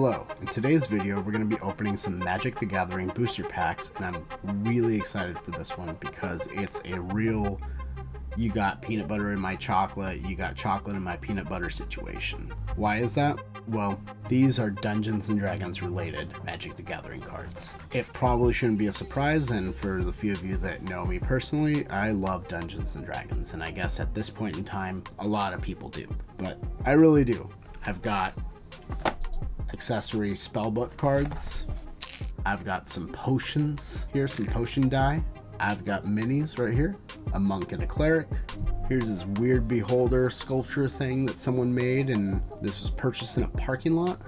Hello, in today's video we're going to be opening some Magic the Gathering booster packs, and I'm really excited for this one because it's a real you got peanut butter in my chocolate, you got chocolate in my peanut butter situation. Why is that? Well, these are Dungeons & Dragons related Magic the Gathering cards. It probably shouldn't be a surprise, and for the few of you that know me personally, I love Dungeons & Dragons, and I guess at this point in time, a lot of people do, but I really do. I've got accessory spellbook cards. I've got some potions here, some potion die. I've got minis right here, a monk and a cleric. Here's this weird beholder sculpture thing that someone made, and this was purchased in a parking lot.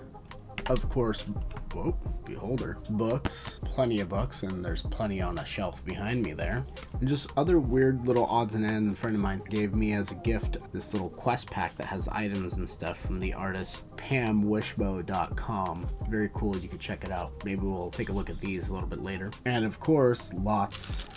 Of course, whoa, beholder books, plenty of books, and there's plenty on a shelf behind me there. And just other weird little odds and ends. A friend of mine gave me as a gift this little quest pack that has items and stuff from the artist pamwishbo.com. Very cool, you can check it out. Maybe we'll take a look at these a little bit later. And of course, lots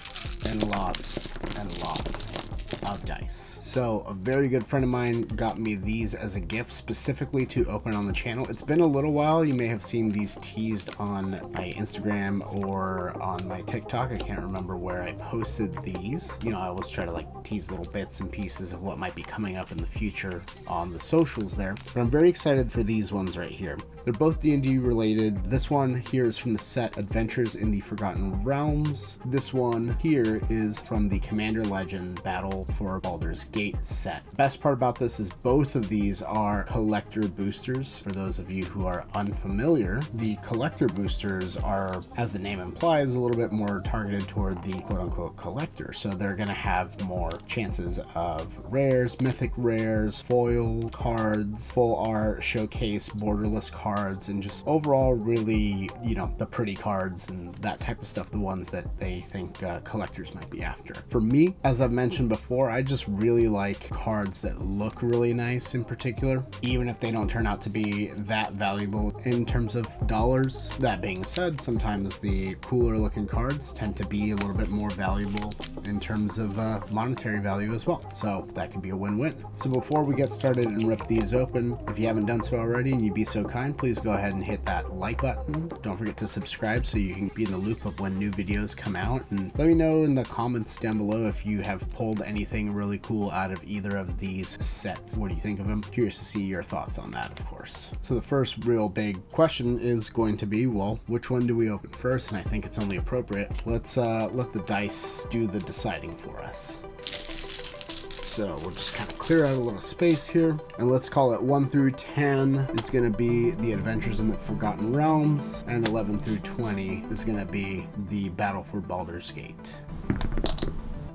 and lots and lots of dice. So a very good friend of mine got me these as a gift specifically to open on the channel. It's been a little while. You may have seen these teased on my Instagram or on my TikTok. I can't remember where I posted these. You know, I always try to like tease little bits and pieces of what might be coming up in the future on the socials there. But I'm very excited for these ones right here. They're both D&D related. This one here is from the set Adventures in the Forgotten Realms. This one here is from the Commander Legend Battle for Baldur's Gate set. Best part about this is both of these are collector boosters. For those of you who are unfamiliar, the collector boosters are, as the name implies, a little bit more targeted toward the quote-unquote collector. So they're going to have more chances of rares, mythic rares, foil cards, full art, showcase, borderless cards, and just overall really, you know, the pretty cards and that type of stuff, the ones that they think collectors might be after. For me, as I've mentioned before, I just really like cards that look really nice in particular, even if they don't turn out to be that valuable in terms of dollars. That being said, sometimes the cooler looking cards tend to be a little bit more valuable in terms of monetary value as well. So that could be a win-win. So before we get started and rip these open, if you haven't done so already and you'd be so kind, please go ahead and hit that like button. Don't forget to subscribe so you can be in the loop of when new videos come out, and let me know in the comments down below if you have pulled anything really cool out of either of these sets. What do you think of them? Curious to see your thoughts on that, of course. So the first real big question is going to be, well, which one do we open first? And I think it's only appropriate. Let's let the dice do the deciding for us. So we'll just kind of clear out a little space here, and let's call it 1 through 10 is going to be the Adventures in the Forgotten Realms, and 11 through 20 is going to be the Battle for Baldur's Gate.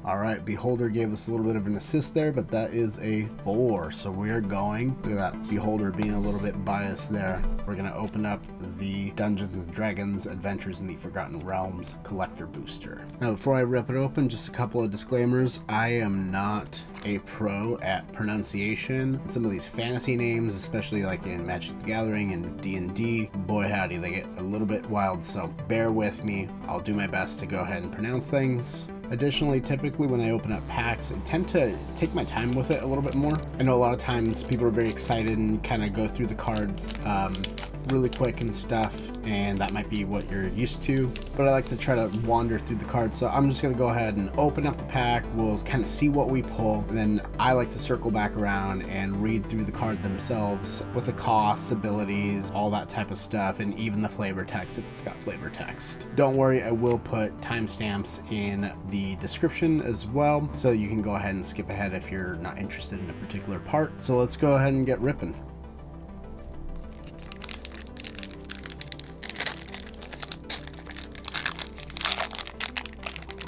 Alright, Beholder gave us a little bit of an assist there, but that is a 4. So we're going, look at that Beholder being a little bit biased there. We're going to open up the Dungeons & Dragons Adventures in the Forgotten Realms Collector Booster. Now before I rip it open, just a couple of disclaimers. I am not a pro at pronunciation. Some of these fantasy names, especially like in Magic the Gathering and D&D, boy howdy, they get a little bit wild, so bear with me. I'll do my best to go ahead and pronounce things. Additionally, typically when I open up packs, I tend to take my time with it a little bit more. I know a lot of times people are very excited and kind of go through the cards really quick and stuff, and that might be what you're used to, but I like to try to wander through the cards. So I'm just going to go ahead and open up the pack. We'll kind of see what we pull, and then I like to circle back around and read through the card themselves with the costs, abilities, all that type of stuff, and even the flavor text if it's got flavor text. Don't worry, I will put timestamps in the description as well, so you can go ahead and skip ahead if you're not interested in a particular part. So let's go ahead and get ripping.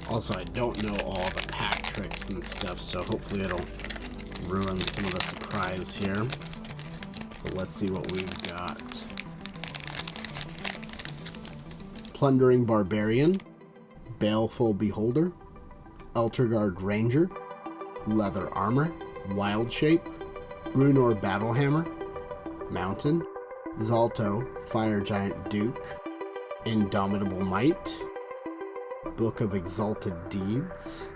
Also, I don't know all the pack tricks and stuff, so hopefully it'll ruin some of the surprise here. But let's see what we've got. Plundering Barbarian, Baleful Beholder, Eltergard Ranger, Leather Armor, Wild Shape, Brunor Battlehammer, Mountain, Zalto Fire Giant Duke, Indomitable Might, Book of Exalted Deeds,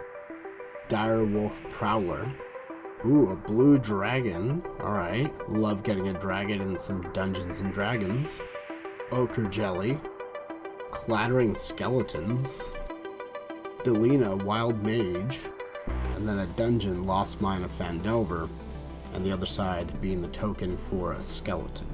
Direwolf Prowler. Ooh, a blue dragon. Alright. Love getting a dragon in some Dungeons & Dragons. Ochre Jelly, Clattering Skeletons, Delina Wild Mage, and then a dungeon Lost Mine of Phandelver, and the other side being the token for a skeleton.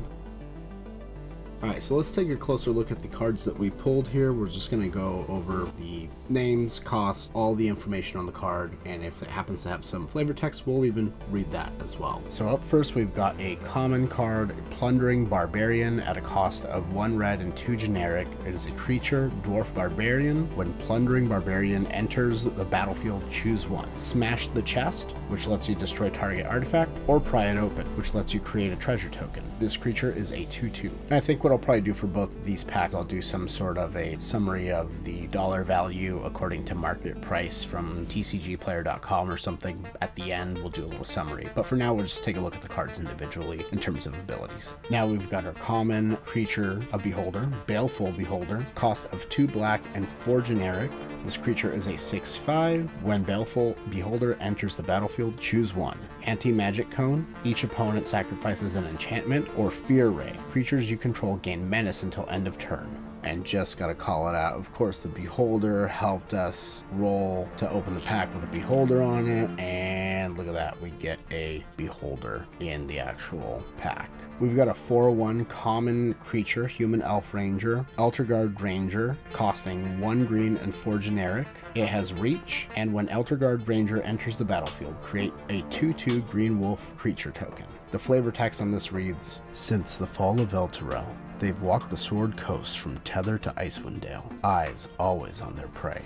Alright, so let's take a closer look at the cards that we pulled here. We're just going to go over the names, costs, all the information on the card, and if it happens to have some flavor text, we'll even read that as well. So up first, we've got a common card, Plundering Barbarian, at a cost of 1 red and 2 generic. It is a creature, Dwarf Barbarian. When Plundering Barbarian enters the battlefield, choose 1. Smash the chest, which lets you destroy target artifact, or pry it open, which lets you create a treasure token. This creature is a 2/2. And I think what I'll probably do for both of these packs, I'll do some sort of a summary of the dollar value according to market price from tcgplayer.com or something. At the end, we'll do a little summary. But for now, we'll just take a look at the cards individually in terms of abilities. Now we've got our common creature, a Beholder, Baleful Beholder, cost of 2 black and 4 generic. This creature is a 6/5. When Baleful Beholder enters the battlefield, choose 1. Anti-Magic Cone. Each opponent sacrifices an enchantment or Fear Ray. Creatures you control gain menace until end of turn. And just gotta call it out, of course, the Beholder helped us roll to open the pack with a Beholder on it, and look at that, we get a Beholder in the actual pack. We've got a 4/1 common creature, Human Elf Ranger, Elterguard Ranger, costing 1 green and 4 generic. It has reach, and when Elterguard Ranger enters the battlefield, create a 2/2 green wolf creature token. The flavor text on this reads, "Since the fall of Elturel, they've walked the Sword Coast from Tether to Icewind Dale, eyes always on their prey."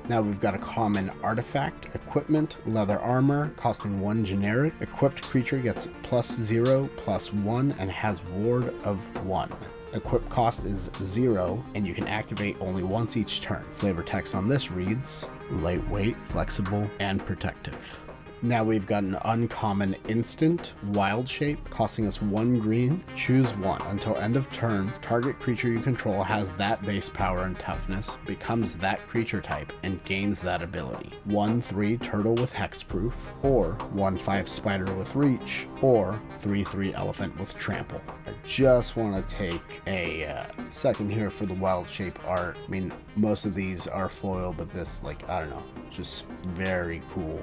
Now we've got a common artifact, equipment, leather armor, costing 1 generic. Equipped creature gets +0/+1 and has ward of 1. Equip cost is 0, and you can activate only once each turn. Flavor text on this reads, lightweight, flexible, and protective. Now we've got an uncommon instant, Wild Shape, costing us 1 green. Choose 1. Until end of turn, target creature you control has that base power and toughness, becomes that creature type, and gains that ability. 1/3 Turtle with Hexproof, or 1/5 Spider with Reach, or 3/3 Elephant with Trample. I just want to take a second here for the Wild Shape art. I mean, most of these are foil, but this, like, I don't know, just very cool.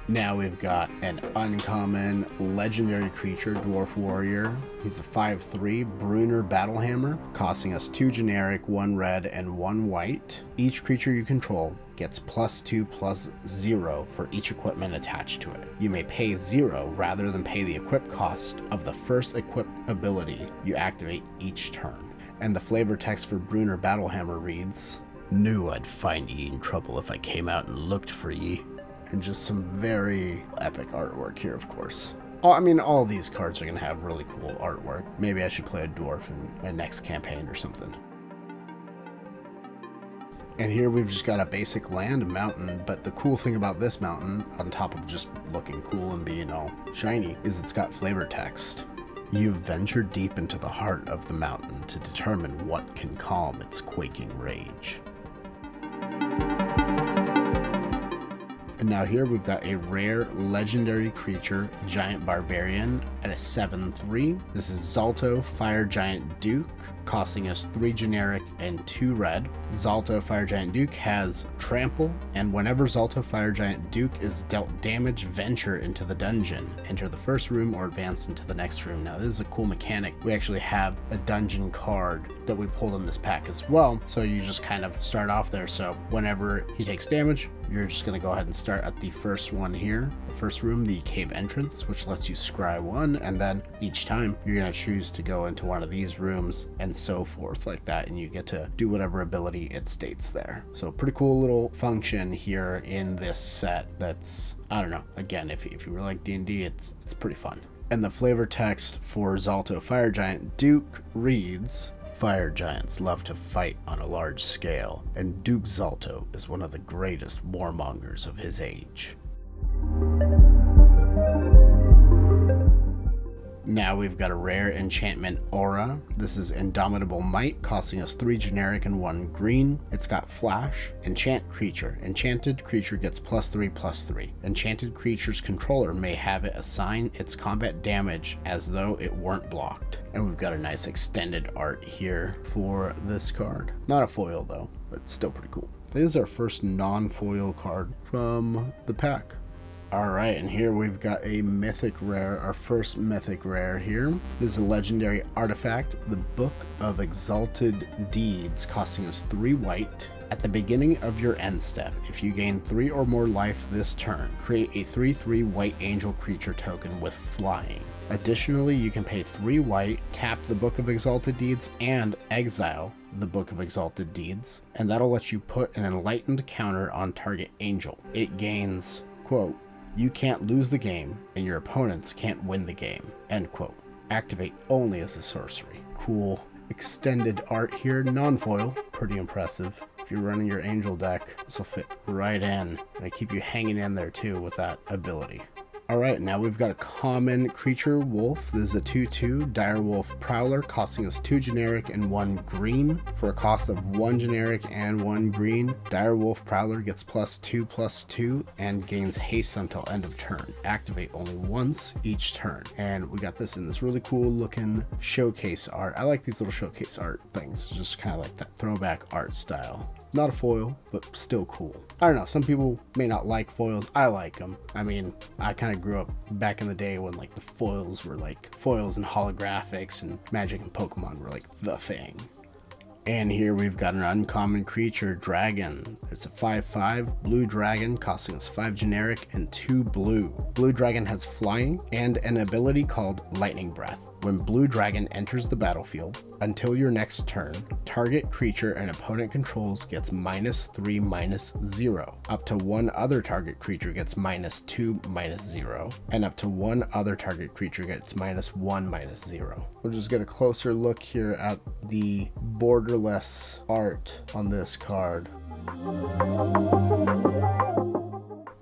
Now we've got an uncommon legendary creature, Dwarf Warrior. He's a 5/3 Brunner Battlehammer, costing us 2 generic, 1 red, and 1 white. Each creature you control gets +2/+0 for each equipment attached to it. You may pay 0 rather than pay the equip cost of the first equipped ability you activate each turn. And the flavor text for Brunner Battlehammer reads, "Knew I'd find ye in trouble if I came out and looked for ye." And just some very epic artwork here, of course. I mean, all these cards are going to have really cool artwork. Maybe I should play a dwarf in my next campaign or something. And here we've just got a basic land mountain, but the cool thing about this mountain, on top of just looking cool and being all shiny, is it's got flavor text. You've ventured deep into the heart of the mountain to determine what can calm its quaking rage. And now here we've got a rare legendary creature, Giant Barbarian, at a 7/3. This is Zalto Fire Giant Duke, costing us 3 generic and 2 red. Zalto Fire Giant Duke has Trample, and whenever Zalto Fire Giant Duke is dealt damage, venture into the dungeon. Enter the first room or advance into the next room. Now this is a cool mechanic. We actually have a dungeon card that we pulled in this pack as well, so you just kind of start off there. So whenever he takes damage, you're just going to go ahead and start at the first one here, the first room, the cave entrance, which lets you scry 1, and then each time you're going to choose to go into one of these rooms and so forth like that, and you get to do whatever ability it states there. So pretty cool little function here in this set that's, I don't know, again, if you were like D&D, it's pretty fun. And the flavor text for Zalto Fire Giant Duke reads, "Fire giants love to fight on a large scale, and Duke Zalto is one of the greatest warmongers of his age." Now we've got a rare enchantment Aura. This is Indomitable Might, costing us 3 generic and 1 green. It's got Flash. Enchant creature. Enchanted creature gets +3/+3. Enchanted creature's controller may have it assign its combat damage as though it weren't blocked. And we've got a nice extended art here for this card. Not a foil though, but still pretty cool. This is our first non-foil card from the pack. Alright, and here we've got a mythic rare, our first mythic rare here. This is a legendary artifact, the Book of Exalted Deeds, costing us 3 white. At the beginning of your end step, if you gain 3 or more life this turn, create a 3/3 white angel creature token with flying. Additionally, you can pay 3 white, tap the Book of Exalted Deeds, and exile the Book of Exalted Deeds, and that'll let you put an enlightened counter on target angel. It gains, quote, "You can't lose the game, and your opponents can't win the game," end quote. Activate only as a sorcery. Cool extended art here, non-foil, pretty impressive. If you're running your angel deck, this will fit right in, and keep you hanging in there too with that ability. Alright, now we've got a common creature, Wolf. This is a 2/2 Direwolf Prowler, costing us 2 generic and 1 green. For a cost of 1 generic and 1 green, Direwolf Prowler gets +2/+2 and gains haste until end of turn. Activate only once each turn. And we got this in this really cool looking showcase art. I like these little showcase art things, just kind of like that throwback art style. Not a foil, but still cool. I don't know, some people may not like foils. I like them. I mean, I kind of grew up back in the day when like the foils were like foils and holographics, and Magic and Pokemon were like the thing. And here we've got an uncommon creature, Dragon. It's a 5/5 blue dragon, costing us 5 generic and 2 blue. Blue dragon has flying and an ability called Lightning Breath. When blue dragon enters the battlefield, until your next turn, target creature an opponent controls gets -3/-0. Up to 1 other target creature gets -2/-0. And up to 1 other target creature gets -1/-0. We'll just get a closer look here at the borderless art on this card.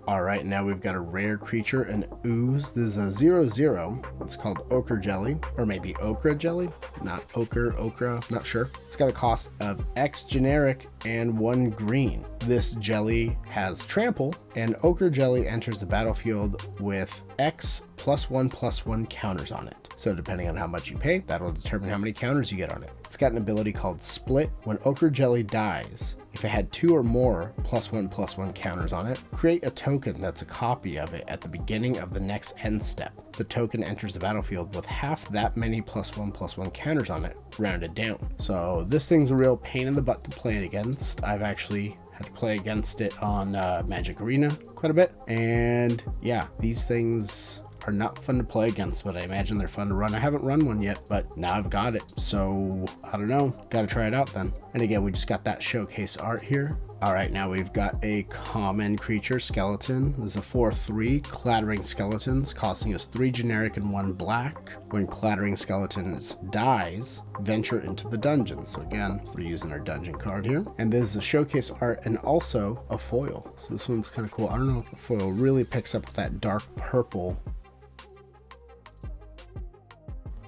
Alright, now we've got a rare creature, an Ooze. This is a 0/0. It's called Ochre Jelly, or maybe Okra Jelly? Not Okra, not sure. It's got a cost of X generic and 1 green. This jelly has trample, and Ochre Jelly enters the battlefield with X +1/+1 counters on it. So depending on how much you pay, that'll determine how many counters you get on it. It's got an ability called Split. When Ochre Jelly dies, if it had 2 or more +1/+1 counters on it, create a token that's a copy of it at the beginning of the next end step. The token enters the battlefield with half that many +1/+1 counters on it, rounded down. So this thing's a real pain in the butt to play against. I've actually had to play against it on Magic Arena quite a bit. And yeah, these things are not fun to play against, but I imagine they're fun to run. I haven't run one yet, but now I've got it. So I don't know, gotta try it out then. And again, we just got that showcase art here. All right, now we've got a common creature, Skeleton. This is a 4/3 Clattering Skeletons, costing us 3 generic and 1 black. When Clattering Skeletons dies, venture into the dungeon. So again, we're using our dungeon card here. And this is a showcase art and also a foil. So this one's kind of cool. I don't know if the foil really picks up that dark purple.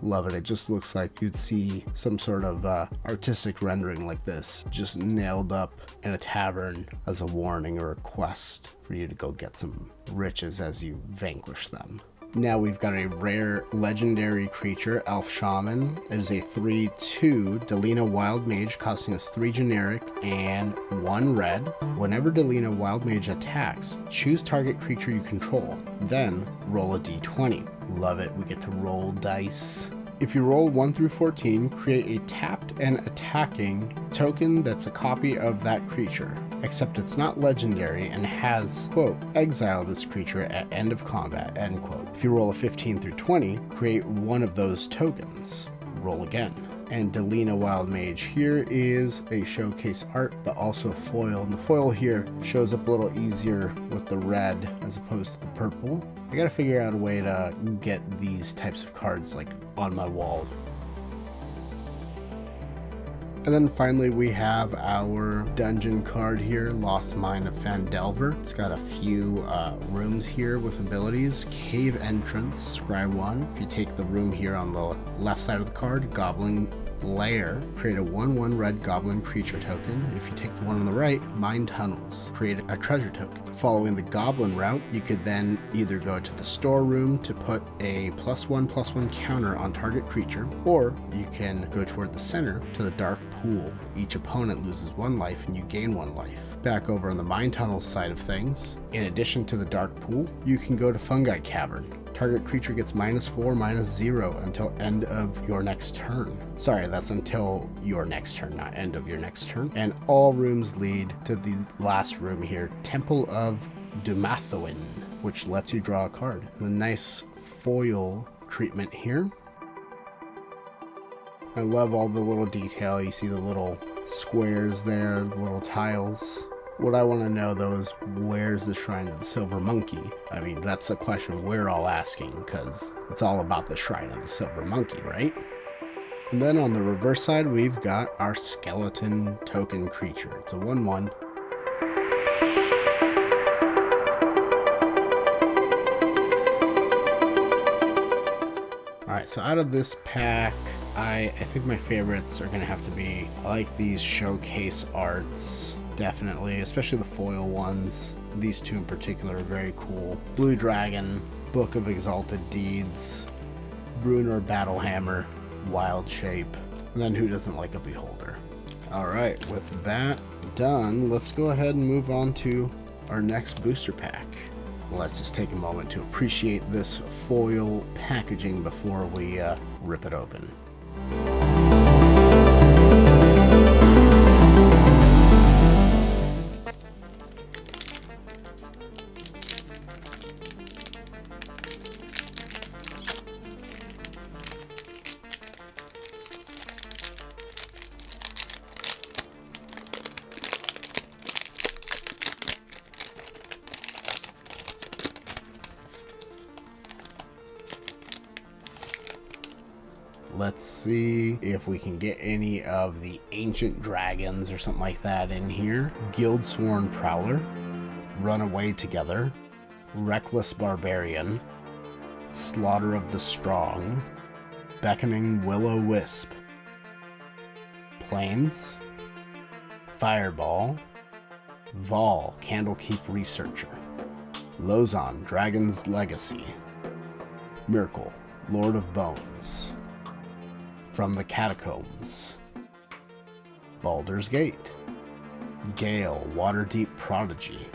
Love it. It just looks like you'd see some sort of artistic rendering like this just nailed up in a tavern as a warning or a quest for you to go get some riches as you vanquish them. Now we've got a rare legendary creature, Elf Shaman. It is a 3/2 Delina Wild Mage, costing us 3 generic and 1 red. Whenever Delina Wild Mage attacks, choose target creature you control, then roll a d20. Love it, we get to roll dice. If you roll 1 through 14, create a tapped and attacking token that's a copy of that creature, except it's not legendary and has, quote, exile this creature at end of combat, end quote. If you roll a 15 through 20, create one of those tokens. Roll again. And Delina Wild Mage here is a showcase art, but also foil. And the foil here shows up a little easier with the red as opposed to the purple. I gotta figure out a way to get these types of cards like on my wall. And then finally we have our dungeon card here, Lost Mine of Phandelver. It's got a few rooms here with abilities. Cave Entrance, scry 1. If you take the room here on the left side of the card, Goblin Lair, create a 1/1 red goblin creature token. If you take the one on the right, Mine Tunnels, create a treasure token. Following the goblin route, you could then either go to the storeroom to put a +1/+1 counter on target creature, or you can go toward the center to the dark pool. Each opponent loses 1 life and you gain 1 life. Back over on the Mine Tunnels side of things, in addition to the dark pool, you can go to Fungi Cavern. Target creature gets -4/-0 until end of your next turn. Sorry, that's until your next turn, not end of your next turn. And all rooms lead to the last room here, Temple of Dumathoin, which lets you draw a card. And a nice foil treatment here. I love all the little detail. You see the little squares there, the little tiles. What I want to know though is, where's the Shrine of the Silver Monkey? I mean, that's the question we're all asking, because it's all about the Shrine of the Silver Monkey, right? And then on the reverse side, we've got our skeleton token creature. It's a 1/1. Alright, so out of this pack, I think my favorites are going to have to be, I like these showcase arts. Definitely, especially the foil ones. These two in particular are very cool. Blue Dragon, Book of Exalted Deeds, Bruenor Battlehammer, Wild Shape, and then who doesn't like a Beholder? Alright, with that done, let's go ahead and move on to our next booster pack. Let's just take a moment to appreciate this foil packaging before we rip it open. Let's see if we can get any of the ancient dragons or something like that in here. Guildsworn Prowler, Runaway Together, Reckless Barbarian, Slaughter of the Strong, Beckoning Will-O-Wisp, Plains, Fireball, Vol, Candlekeep Researcher, Lozon, Dragon's Legacy, Miracle, Lord of Bones, From the Catacombs, Baldur's Gate, Gale, Waterdeep Prodigy,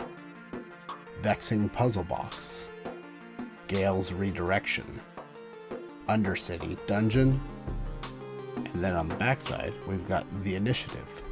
Vexing Puzzle Box, Gale's Redirection, Undercity Dungeon, and then on the backside, we've got the Initiative.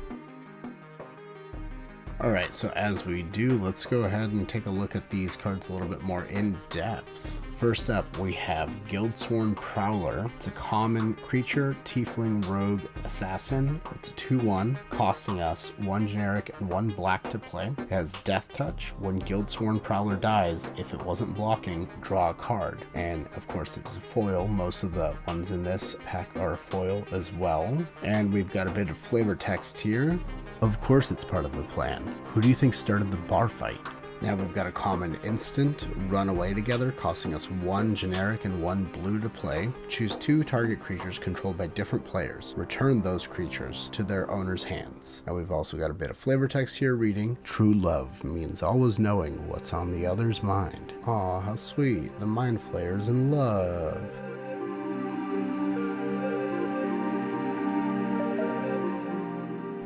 Alright, so as we do, let's go ahead and take a look at these cards a little bit more in depth. First up, we have Guildsworn Prowler. It's a common creature, tiefling rogue assassin. It's a 2/1, costing us 1 generic and 1 black to play. It has Death Touch. When Guildsworn Prowler dies, if it wasn't blocking, draw a card. And of course, it is a foil. Most of the ones in this pack are foil as well. And we've got a bit of flavor text here. Of course it's part of the plan. Who do you think started the bar fight? Now we've got a common instant, Runaway Together, costing us 1 generic and 1 blue to play. Choose 2 target creatures controlled by different players. Return those creatures to their owner's hands. Now we've also got a bit of flavor text here reading, True love means always knowing what's on the other's mind. Aw, how sweet, the mind flayer's in love.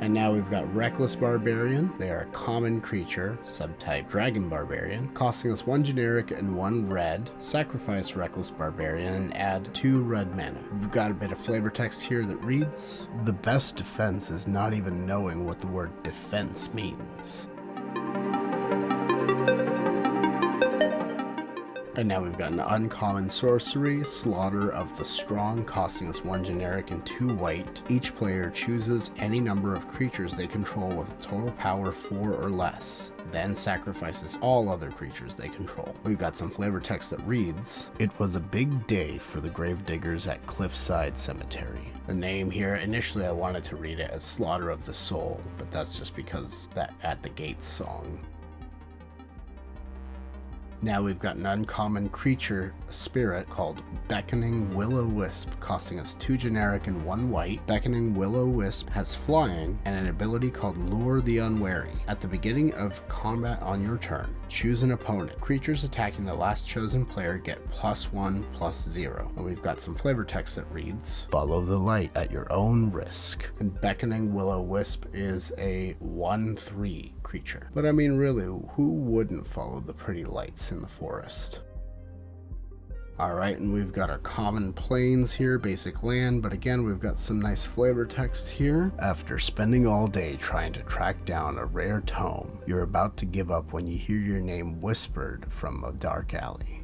And now we've got Reckless Barbarian. They are a common creature, subtype Dragon Barbarian, costing us 1 generic and 1 red. Sacrifice Reckless Barbarian and add 2 red mana. We've got a bit of flavor text here that reads, the best defense is not even knowing what the word defense means. And now we've got an uncommon sorcery, Slaughter of the Strong, costing us 1 generic and 2 white. Each player chooses any number of creatures they control with a total power 4 or less, then sacrifices all other creatures they control. We've got some flavor text that reads, "It was a big day for the gravediggers at Cliffside Cemetery." The name here, initially I wanted to read it as Slaughter of the Soul, but that's just because that At the Gates song. Now we've got an uncommon creature, a spirit, called Beckoning Will-O-Wisp, costing us 2 generic and 1 white. Beckoning Will-O-Wisp has flying and an ability called Lure the Unwary. At the beginning of combat on your turn, choose an opponent. Creatures attacking the last chosen player get +1/+0. And we've got some flavor text that reads, "Follow the light at your own risk." And Beckoning Will-O-Wisp is a 1/3 creature. But I mean, really, who wouldn't follow the pretty lights in the forest? Alright, and we've got our common plains here, basic land, but again, we've got some nice flavor text here. "After spending all day trying to track down a rare tome, you're about to give up when you hear your name whispered from a dark alley."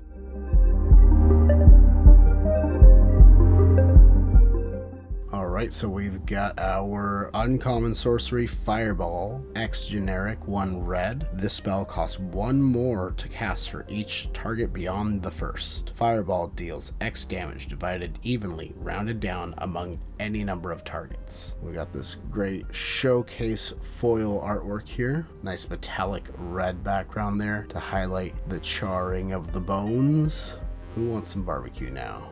Alright, so we've got our uncommon sorcery, Fireball, X generic, 1 red. This spell costs 1 more to cast for each target beyond the first. Fireball deals X damage divided evenly, rounded down among any number of targets. We got this great showcase foil artwork here. Nice metallic red background there to highlight the charring of the bones. Who wants some barbecue now?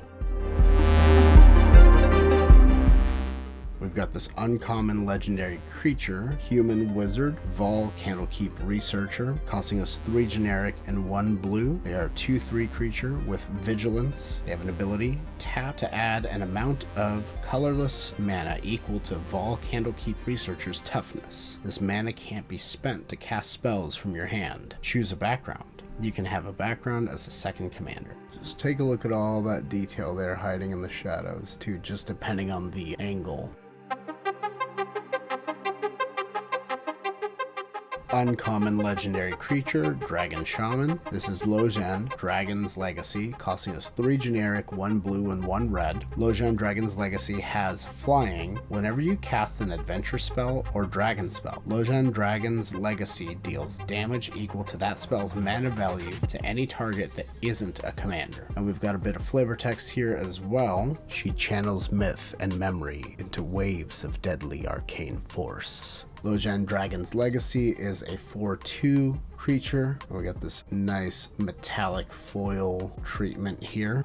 We've got this uncommon legendary creature, Human Wizard, Vol Candlekeep Researcher, costing us 3 generic and 1 blue. They are a 2/3 creature with vigilance. They have an ability, tap to add an amount of colorless mana equal to Vol Candlekeep Researcher's toughness. This mana can't be spent to cast spells from your hand. Choose a background. You can have a background as a second commander. Just take a look at all that detail there hiding in the shadows too, just depending on the angle. Uncommon legendary creature, Dragon Shaman. This is Lojan, Dragon's Legacy, costing us 3 generic, 1 blue, and 1 red. Lojan Dragon's Legacy has flying. Whenever you cast an adventure spell or dragon spell, Lojan Dragon's Legacy deals damage equal to that spell's mana value to any target that isn't a commander. And we've got a bit of flavor text here as well. She channels myth and memory into waves of deadly arcane force. Lojan Dragon's Legacy is a 4/2 creature. We got this nice metallic foil treatment here.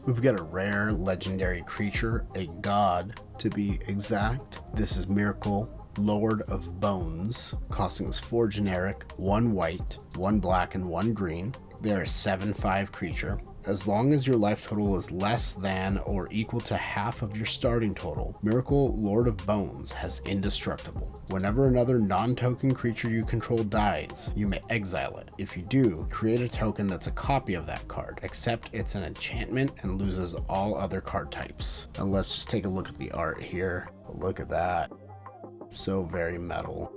We've got a rare legendary creature, a god to be exact. This is Miracle, Lord of Bones, costing us 4 generic, 1 white, 1 black, and 1 green. They're a 7/5 creature. As long as your life total is less than or equal to half of your starting total, Miracle Lord of Bones has indestructible. Whenever another non-token creature you control dies, you may exile it. If you do, create a token that's a copy of that card, except it's an enchantment and loses all other card types. And let's just take a look at the art here. Look at that. So very metal.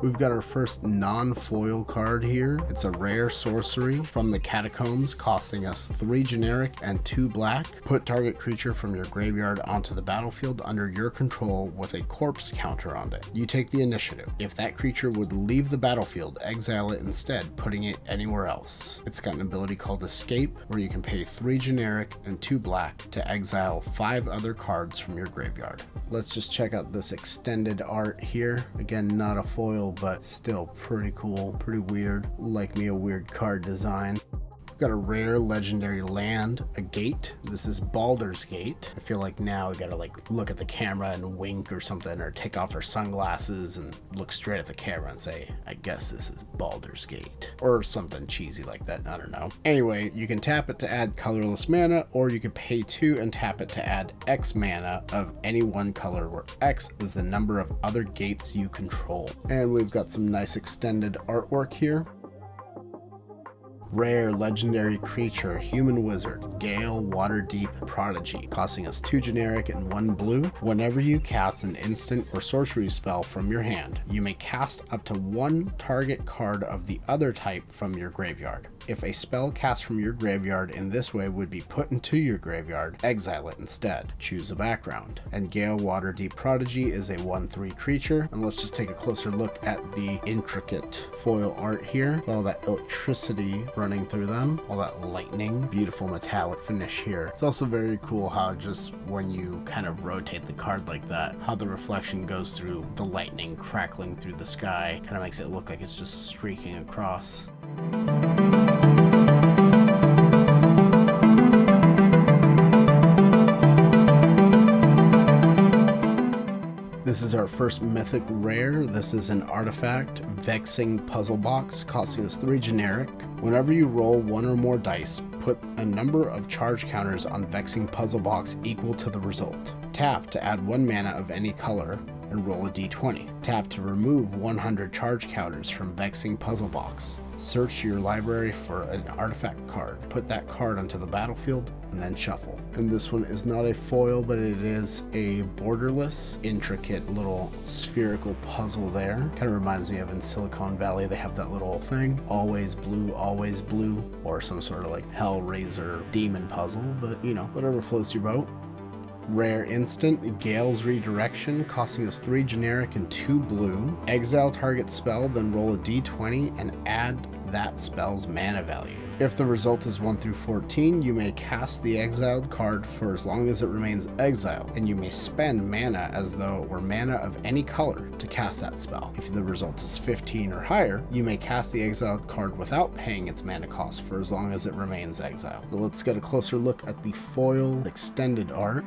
We've got our first non-foil card here. It's a rare sorcery from the Catacombs, costing us 3 generic and 2 black. Put target creature from your graveyard onto the battlefield under your control with a corpse counter on it. You take the initiative. If that creature would leave the battlefield, exile it instead, putting it anywhere else. It's got an ability called Escape, where you can pay 3 generic and 2 black to exile 5 other cards from your graveyard. Let's just check out this extended art here. Again, not a foil, but still pretty cool, pretty weird. Like me a weird card design. Got a rare legendary land, a gate. This is Baldur's Gate. I feel like now we gotta like look at the camera and wink or something, or take off our sunglasses and look straight at the camera and say, I guess this is Baldur's Gate. Or something cheesy like that, I don't know. Anyway, you can tap it to add colorless mana, or you can pay 2 and tap it to add X mana of any one color, where X is the number of other gates you control. And we've got some nice extended artwork here. Rare legendary creature, human wizard, Gale Waterdeep Prodigy, costing us 2 generic and 1 blue. Whenever you cast an instant or sorcery spell from your hand, you may cast up to 1 target card of the other type from your graveyard. If a spell cast from your graveyard in this way would be put into your graveyard, exile it instead. Choose a background. And Gale Waterdeep Prodigy is a 1/3 creature. And let's just take a closer look at the intricate foil art here. All that electricity running through them, all that lightning, beautiful metallic finish here. It's also very cool how just when you kind of rotate the card like that, how the reflection goes through the lightning crackling through the sky. Kind of makes it look like it's just streaking across. This is our first mythic rare. This is an artifact, Vexing Puzzle Box, costing us 3 generic. Whenever you roll 1 or more dice, put a number of charge counters on Vexing Puzzle Box equal to the result. Tap to add 1 mana of any color and roll a d20. Tap to remove 100 charge counters from Vexing Puzzle Box. Search your library for an artifact card. Put that card onto the battlefield and then shuffle. And this one is not a foil, but it is a borderless, intricate little spherical puzzle there. Kind of reminds me of in Silicon Valley, they have that little thing, always blue, or some sort of like Hellraiser demon puzzle, but you know, whatever floats your boat. Rare instant, Gale's Redirection, costing us 3 generic and 2 blue. Exile target spell, then roll a d20 and add that spell's mana value. If the result is 1 through 14, you may cast the exiled card for as long as it remains exiled, and you may spend mana as though it were mana of any color to cast that spell. If the result is 15 or higher, you may cast the exiled card without paying its mana cost for as long as it remains exiled. So let's get a closer look at the foil extended art.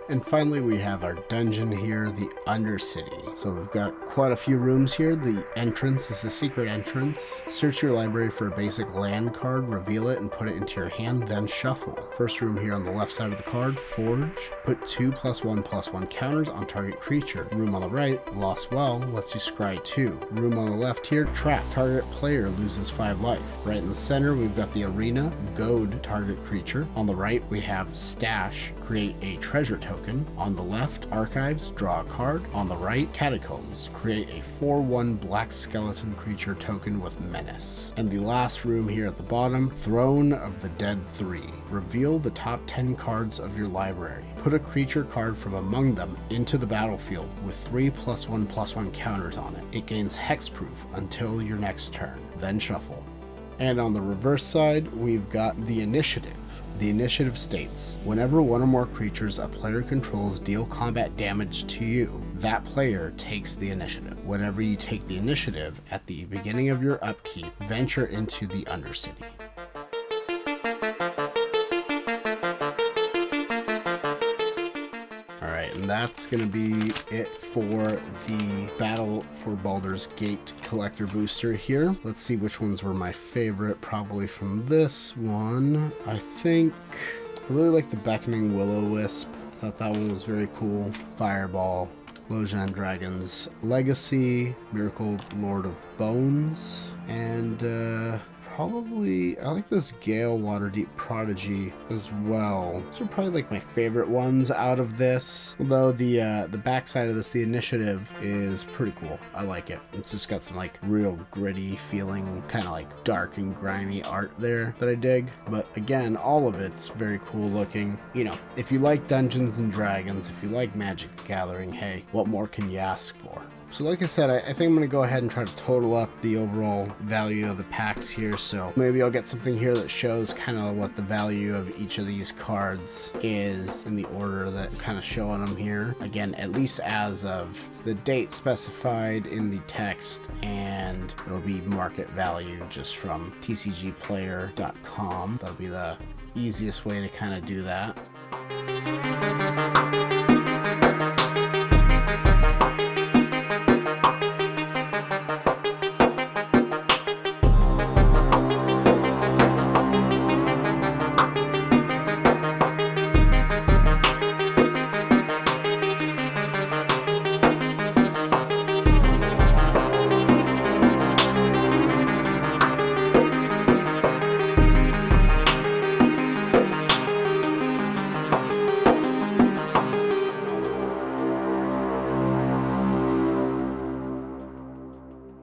And finally, we have our dungeon here, the Undercity. So we've got quite a few rooms here. The entrance is a secret entrance. Search your library for a basic land card, reveal it, and put it into your hand, then shuffle. First room here on the left side of the card, Forge. Put 2+1/+1 counters on target creature. Room on the right, Lost Well, lets you scry 2. Room on the left here, Trap. Target player loses 5 life. Right in the center, we've got the Arena, Goad target creature. On the right, we have Stash, create a treasure token. On the left, Archives, draw a card. On the right, Catacombs, create a 4/1 black skeleton creature token with Menace. And the last room here at the bottom, Throne of the Dead 3. Reveal the top 10 cards of your library. Put a creature card from among them into the battlefield with 3+1/+1 counters on it. It gains hexproof until your next turn, then shuffle. And on the reverse side, we've got the Initiative. The initiative states, whenever 1 or more creatures a player controls deal combat damage to you, that player takes the initiative. Whenever you take the initiative, at the beginning of your upkeep, venture into the Undercity. And that's going to be it for the Battle for Baldur's Gate collector booster here. Let's see which ones were my favorite. Probably from this one. I think I really like the Beckoning Will-O-Wisp. I thought that one was very cool. Fireball, Lojan Dragon's Legacy, Miracle Lord of Bones, and probably, I like this Gale Waterdeep Prodigy as well. These are probably like my favorite ones out of this. Although the backside of this, the Initiative, is pretty cool. I like it. It's just got some like real gritty feeling, kind of like dark and grimy art there that I dig. But again, all of it's very cool looking. You know, if you like Dungeons and Dragons, if you like Magic the Gathering, hey, what more can you ask for? So like I said, I think I'm going to go ahead and try to total up the overall value of the packs here. So maybe I'll get something here that shows kind of what the value of each of these cards is in the order that kind of showing them here. Again, at least as of the date specified in the text, and it'll be market value just from tcgplayer.com. That'll be the easiest way to kind of do that.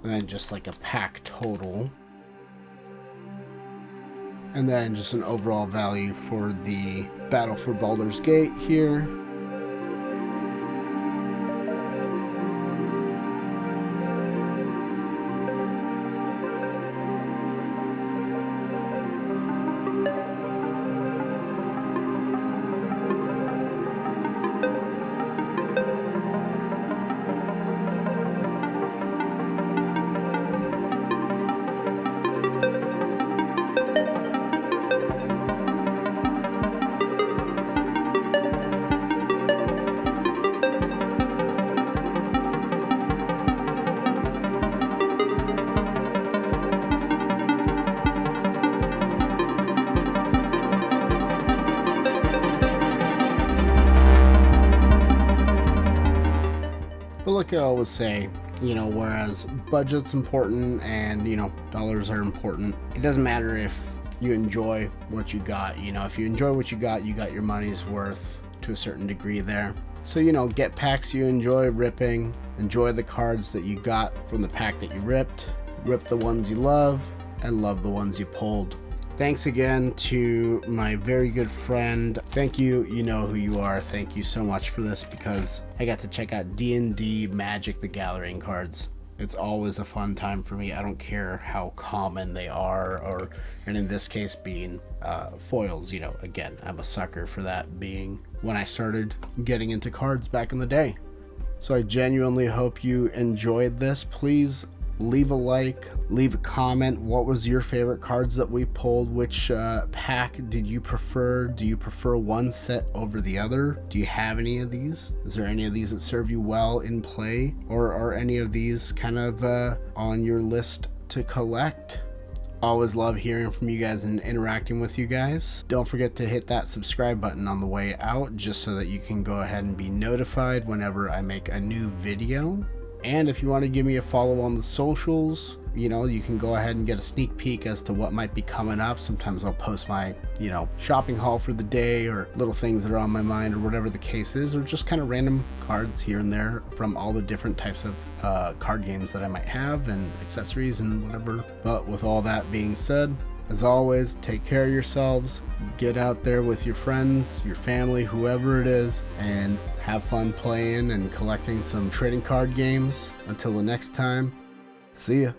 and then just like a pack total, and then just an overall value for the Battle for Baldur's Gate here. But like I always say, you know, whereas budget's important and, you know, dollars are important, it doesn't matter if you enjoy what you got. You know, if you enjoy what you got your money's worth to a certain degree there. So, you know, get packs you enjoy ripping, enjoy the cards that you got from the pack that you ripped, rip the ones you love, and love the ones you pulled. Thanks again to my very good friend. Thank you, you know who you are. Thank you so much for this, because I got to check out D&D Magic the Gathering cards. It's always a fun time for me. I don't care how common they are, and in this case being foils. You know, again, I'm a sucker for that, being when I started getting into cards back in the day. So I genuinely hope you enjoyed this. Please leave a like, leave a comment. What was your favorite cards that we pulled? Which pack did you prefer? Do you prefer one set over the other? Do you have any of these? Is there any of these that serve you well in play, or are any of these kind of on your list to collect? Always love hearing from you guys and interacting with you guys. Don't forget to hit that subscribe button on the way out, just so that you can go ahead and be notified whenever I make a new video. And if you want to give me a follow on the socials, you know, you can go ahead and get a sneak peek as to what might be coming up. Sometimes I'll post my, you know, shopping haul for the day, or little things that are on my mind, or whatever the case is, or just kind of random cards here and there from all the different types of card games that I might have, and accessories and whatever. But with all that being said, as always, take care of yourselves, get out there with your friends, your family, whoever it is, and have fun playing and collecting some trading card games. Until the next time, see ya.